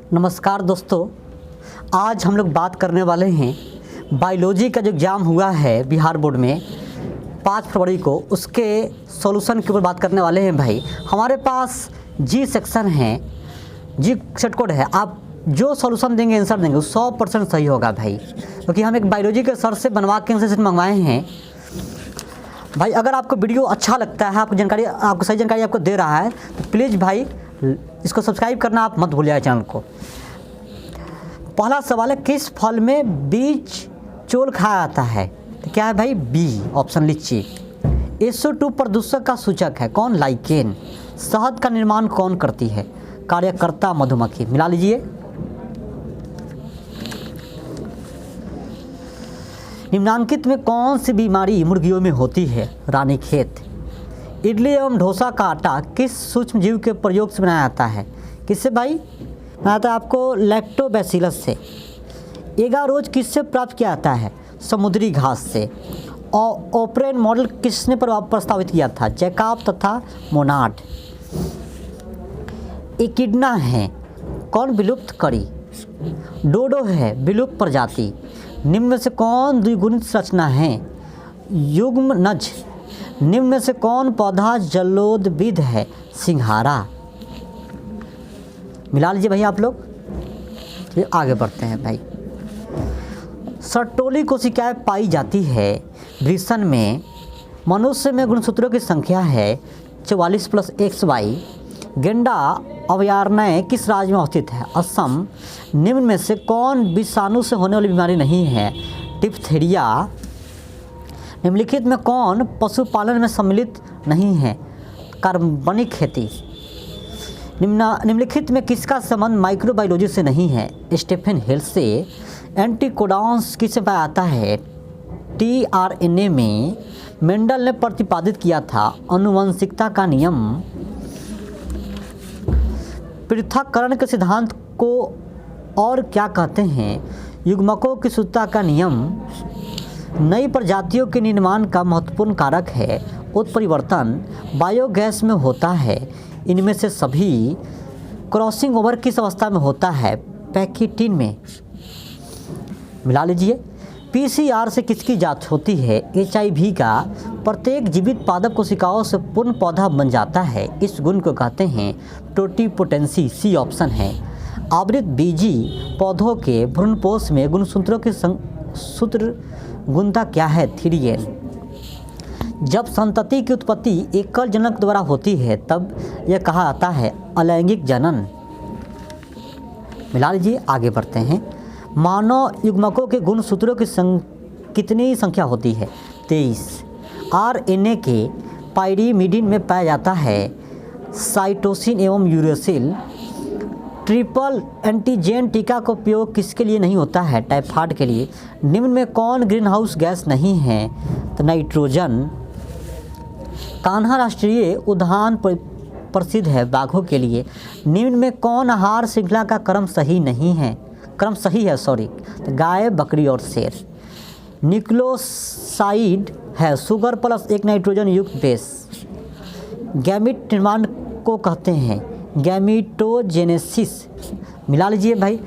नमस्कार दोस्तों, आज हम लोग बात करने वाले हैं बायोलॉजी का जो एग्ज़ाम हुआ है बिहार बोर्ड में 5 फरवरी को, उसके सॉल्यूशन के ऊपर बात करने वाले हैं। भाई हमारे पास जी सेक्शन है, जी सेट कोड है। आप जो सॉल्यूशन देंगे, आंसर देंगे, वो 100% सही होगा भाई, क्योंकि हम एक बायोलॉजी के सर से बनवा के आंसर सेट मंगवाए हैं। भाई अगर आपको वीडियो अच्छा लगता है, आपको सही जानकारी आपको दे रहा है, तो प्लीज़ भाई इसको सब्सक्राइब करना आप मत भूलिए चैनल को। पहला सवाल है, किस फल में बीज चोल खाया जाता है? तो क्या है भाई? बी ऑप्शन, लीची। SO2 प्रदूषक का सूचक है कौन? लाइकेन। शहद का निर्माण कौन करती है? कार्यकर्ता मधुमक्खी। मिला लीजिए। निम्नांकित में कौन सी बीमारी मुर्गियों में होती है? रानीखेत। इडली एवं डोसा का आटा किस सूक्ष्म जीव के प्रयोग से बनाया जाता है? किससे भाई बनाया जाता है? आपको लैक्टोबैसिलस से। एगारोज किससे प्राप्त किया जाता है? समुद्री घास से। और ओपरेन मॉडल किसने प्रस्तावित किया था? जैकब तथा मोनार्ड। एकिडना है कौन विलुप्त करी? डोडो है विलुप्त प्रजाति। निम्न में से कौन द्विगुणित संरचना है? युग्मनज। निम्न में से कौन पौधा जलोदविद है? सिंघारा। मिला लीजिए भाई आप लोग। चलिए आगे बढ़ते हैं भाई। सर्टोली कोशिकाएं पाई जाती है वृषण में। मनुष्य में गुणसूत्रों की संख्या है 44 + XY। गेंडा अभयारण्य किस राज्य में अवस्थित है? असम। निम्न में से कौन विषाणु से होने वाली बीमारी नहीं है? डिप्थीरिया। निम्नलिखित में कौन पशुपालन में सम्मिलित नहीं है? कार्बनिक खेती। निम्नलिखित में किसका संबंध माइक्रोबायोलॉजी से नहीं है? स्टीफन हिल से। एंटीकोडॉन्स किससे पाया जाता है? tRNA में। मेंडल ने प्रतिपादित किया था आनुवंशिकता का नियम। पृथक्करण के सिद्धांत को और क्या कहते हैं? युग्मकों की शुद्धता का नियम। नई प्रजातियों के निर्माण का महत्वपूर्ण कारक है उत्परिवर्तन। बायोगैस में होता है। इनमें से सभी क्रॉसिंग ओवर किस अवस्था में होता है? पैकिटिन में। मिला लीजिए। PCR से किसकी जांच होती है? HIV का। प्रत्येक जीवित पादप कोशिकाओं से पूर्ण पौधा बन जाता है। इस गुण को कहते हैं टोटिपोटेंसी। सी ऑप्शन है। आवृत बीजी पौधों के भ्रूणपोष में गुणसूत्रों की सूत्र गुणता क्या है? 3n। जब संतति की उत्पत्ति एकल जनक द्वारा होती है तब यह कहा जाता है अलैंगिक जनन। मिला लीजिए। आगे बढ़ते हैं। मानव युग्मकों के गुणसूत्रों की कितनी संख्या होती है? 23। RNA के पाइरीमिडिन में पाया जाता है साइटोसिन एवं यूरेसिल। ट्रिपल एंटीजेन टीका का उपयोग किसके लिए नहीं होता है? टाइफाइड के लिए। निम्न में कौन ग्रीन हाउस गैस नहीं है? तो नाइट्रोजन। कान्हा राष्ट्रीय उद्यान प्रसिद्ध है बाघों के लिए। निम्न में कौन आहार श्रृंखला का क्रम सही है? तो गाय, बकरी और शेर। न्यूक्लियोसाइड है शुगर प्लस एक नाइट्रोजन युक्त बेस। गैमीट निर्माण को कहते हैं गैमीटोजेनेसिस। मिला लीजिए भाई।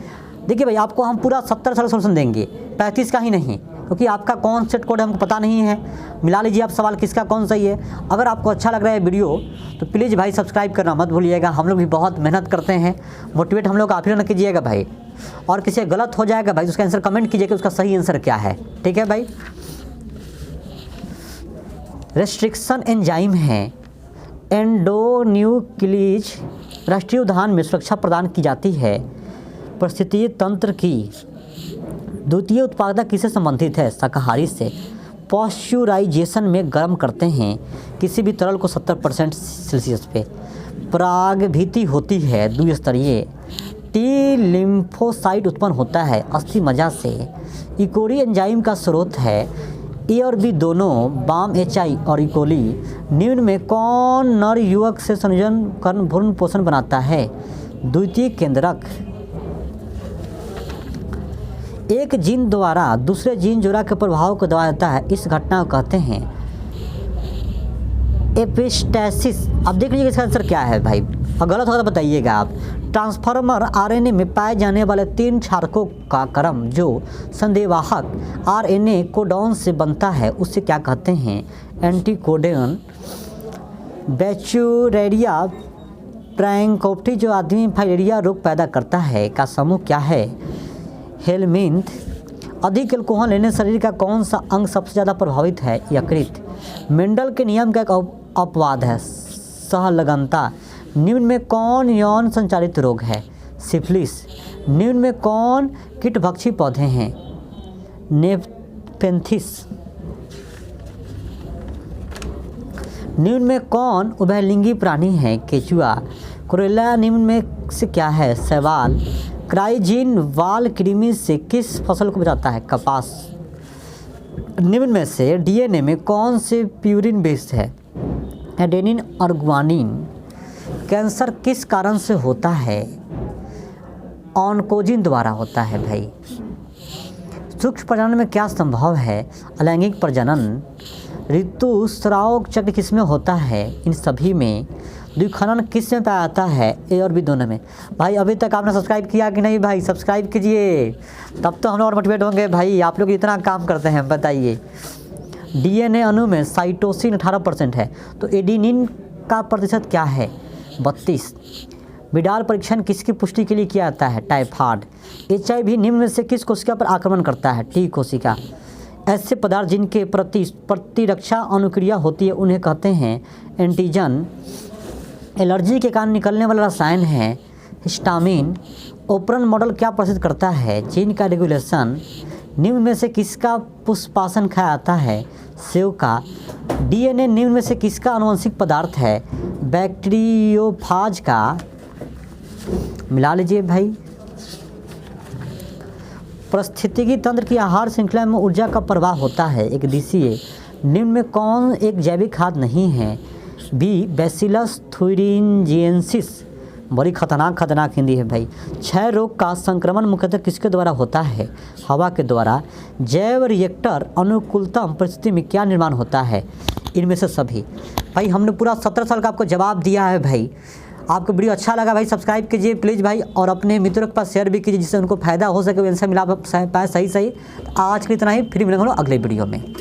देखिए भाई, आपको हम पूरा 70 साल सॉल्यूशन देंगे, 35 का ही नहीं, क्योंकि आपका कौन सेट कोड हमको पता नहीं है। मिला लीजिए आप सवाल किसका कौन सही है। अगर आपको अच्छा लग रहा है वीडियो तो प्लीज़ भाई सब्सक्राइब करना मत भूलिएगा। हम लोग भी बहुत मेहनत करते हैं, मोटिवेट हम लोग आप ही ना कीजिएगा भाई। और किसी गलत हो जाएगा भाई तो उसका आंसर कमेंट कीजिए कि उसका सही आंसर क्या है। ठीक है भाई। रेस्ट्रिक्शन एंजाइम है एंडोन्यूक्लियज। राष्ट्रीय उद्यान में सुरक्षा प्रदान की जाती है पारिस्थितिकी तंत्र की। द्वितीय उत्पादक किससे संबंधित है? शाकाहारी से। पॉस्चुराइजेशन में गर्म करते हैं किसी भी तरल को 70% सेल्सियस पे। परागभिति होती है द्विस्तरीय। टी लिम्फोसाइट उत्पन्न होता है अस्थि मज्जा से। इकोरी एंजाइम का स्रोत है। ए और बी दोनों बाम HI और इकोली। निम्न में कौन नर युवक से संयोजन कर भ्रूण पोषण बनाता है? द्वितीय केंद्रक। एक जीन द्वारा दूसरे जीन जोड़ा के प्रभाव को दबाया जाता है, इस घटना को कहते हैं एपिस्टेसिस। अब देख लीजिए इसका आंसर क्या है भाई, और गलत होगा तो बताइएगा आप। ट्रांसफार्मर आरएनए में पाए जाने वाले 3 क्षारकों का क्रम जो संदेहवाहक आरएनए कोडॉन से बनता है उसे क्या कहते हैं? एंटीकोडॉन। बैक्टीरिया ट्राइकोप्टी जो आदमी फाइलेरिया रोग पैदा करता है का समूह क्या है? हेलमिंथ। अधिक अल्कोहल लेने शरीर का कौन सा अंग सबसे ज़्यादा प्रभावित है? यकृत। मेंडल के नियम का एक अपवाद है सहलगनता। निम्न में कौन यौन संचालित रोग है? सिफिलिस। निम्न में कौन कीटभक्षी पौधे हैं? नेपथेंथिस। निम्न में कौन उभयलिंगी प्राणी है? केचुआ। कोरेला निम्न में से क्या है? शैवाल। क्राइजीन वाल कृमि से किस फसल को बचाता है? कपास। निम्न में से डीएनए में कौन से प्यूरिन बेस्ड है? एडेनिन और ग्वानिन। कैंसर किस कारण से होता है? ऑन्कोजिन द्वारा होता है भाई। सूक्ष्म प्रजनन में क्या संभव है? अलैंगिक प्रजनन। ऋतुस्राव चक्र किसमें होता है? इन सभी में। द्विखनन किस में पाया जाता है? ए और बी दोनों में। भाई अभी तक आपने सब्सक्राइब किया कि नहीं भाई? सब्सक्राइब कीजिए, तब तो हम लोग और मोटिवेट होंगे भाई। आप लोग इतना काम करते हैं बताइए। डीएनए अणु में साइटोसिन 18% है, तो एडेनिन का प्रतिशत क्या है? 32। विडाल परीक्षण किसकी पुष्टि के लिए किया जाता है? टाइफाइड। HIV निम्न में से किस कोशिका पर आक्रमण करता है? टी कोशिका। ऐसे पदार्थ जिनके प्रतिरक्षा अनुक्रिया होती है उन्हें कहते हैं एंटीजन। एलर्जी के कारण निकलने वाला रसायन है हिस्टामिन। ओपरन मॉडल क्या प्रसिद्ध करता है? जीन का रेगुलेशन। निम्न में से किसका पुष्पासन खाया जाता है? सेव का। डीएनए निम्न में से किसका आनुवंशिक पदार्थ है? बैक्टीरियोफाज का। मिला लीजिए भाई। पारिस्थितिकी तंत्र की आहार श्रृंखला में ऊर्जा का प्रवाह होता है एक दिशीय। निम्न में कौन एक जैविक खाद्य नहीं है? B bacillus thuringiensis. बड़ी खतरनाक हिंदी है भाई। क्षय रोग का संक्रमण मुख्यतः किसके द्वारा होता है? हवा के द्वारा। जैव रिएक्टर अनुकूलतम परिस्थिति में क्या निर्माण होता है? इनमें से सभी। भाई हमने पूरा 17 साल का आपको जवाब दिया है भाई। आपको वीडियो अच्छा लगा भाई सब्सक्राइब कीजिए प्लीज़ भाई, और अपने मित्रों के पास शेयर भी कीजिए जिससे उनको फ़ायदा हो सके, आंसर मिला पाए सही। आज के इतना ही, फिर मिलेंगे अगले वीडियो में।